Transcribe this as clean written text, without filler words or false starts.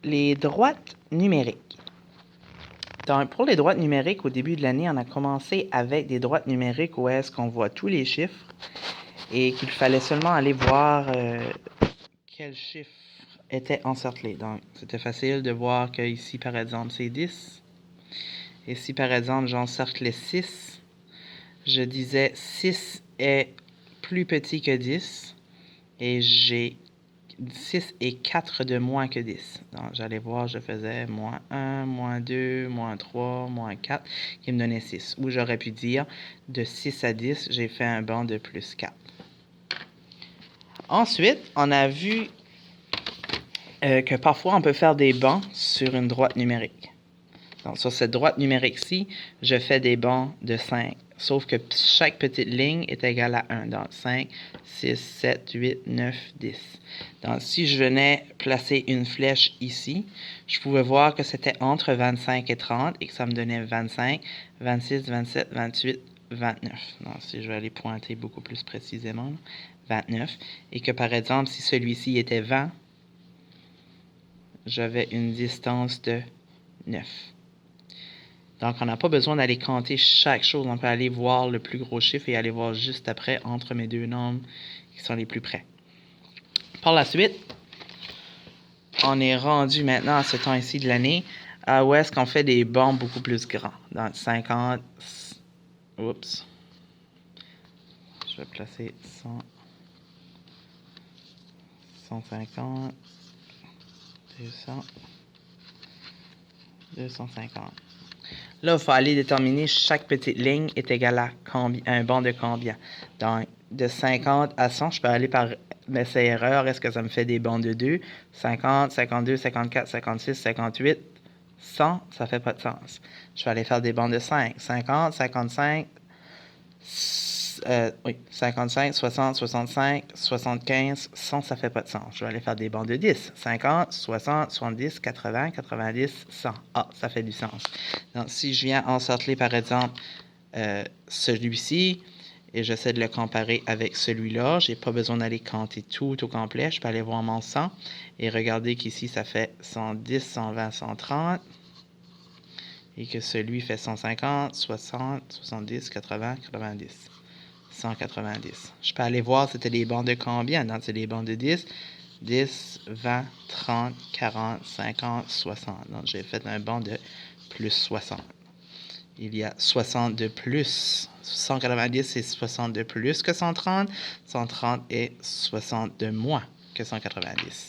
les droites numériques. Donc, pour les droites numériques, au début de l'année, on a commencé avec des droites numériques où est-ce qu'on voit tous les chiffres et qu'il fallait seulement aller voir quel chiffre était encerclé. Donc, c'était facile de voir que ici, par exemple, c'est 10. Et si, par exemple, j'encerclais 6, je disais 6 est plus petit que 10 et j'ai 6 et 4 de moins que 10. Donc, j'allais voir, je faisais moins 1, moins 2, moins 3, moins 4, qui me donnait 6. Ou j'aurais pu dire, de 6 à 10, j'ai fait un banc de plus 4. Ensuite, on a vu que parfois, on peut faire des bancs sur une droite numérique. Donc, sur cette droite numérique-ci, je fais des bancs de 5. Sauf que chaque petite ligne est égale à 1. Donc, 5, 6, 7, 8, 9, 10. Donc, si je venais placer une flèche ici, je pouvais voir que c'était entre 25 et 30 et que ça me donnait 25, 26, 27, 28, 29. Donc, si je vais aller pointer beaucoup plus précisément, 29. Et que, par exemple, si celui-ci était 20, j'avais une distance de 9. Donc, on n'a pas besoin d'aller compter chaque chose. On peut aller voir le plus gros chiffre et aller voir juste après entre mes deux nombres qui sont les plus près. Par la suite, on est rendu maintenant à ce temps-ci de l'année où est-ce qu'on fait des bancs beaucoup plus grands. Dans 50... Oups. Je vais placer 100... 150... 200... 250. Là, il faut aller déterminer chaque petite ligne est égale à combien, un banc de combien. Donc, de 50 à 100, je peux aller par essai-erreur. Est-ce que ça me fait des bancs de 2? 50, 52, 54, 56, 58, 100, ça ne fait pas de sens. Je vais aller faire des bancs de 5. 50, 55, 55, 60, 65, 75, 100, ça ne fait pas de sens. Je vais aller faire des bancs de 10. 50, 60, 70, 80, 90, 100. Ah, ça fait du sens. Donc, si je viens encercler, par exemple, celui-ci, et j'essaie de le comparer avec celui-là, je n'ai pas besoin d'aller compter tout au complet. Je peux aller voir mon 100 et regarder qu'ici, ça fait 110, 120, 130. Et que celui fait 150, 60, 70, 80, 90. 190. Je peux aller voir c'était des bancs de combien. Donc, c'est des bancs de 10, 10, 20, 30, 40, 50, 60. Donc, j'ai fait un banc de plus 60. Il y a 60 de plus. 190, c'est 60 de plus que 130. 130 est 60 de moins que 190.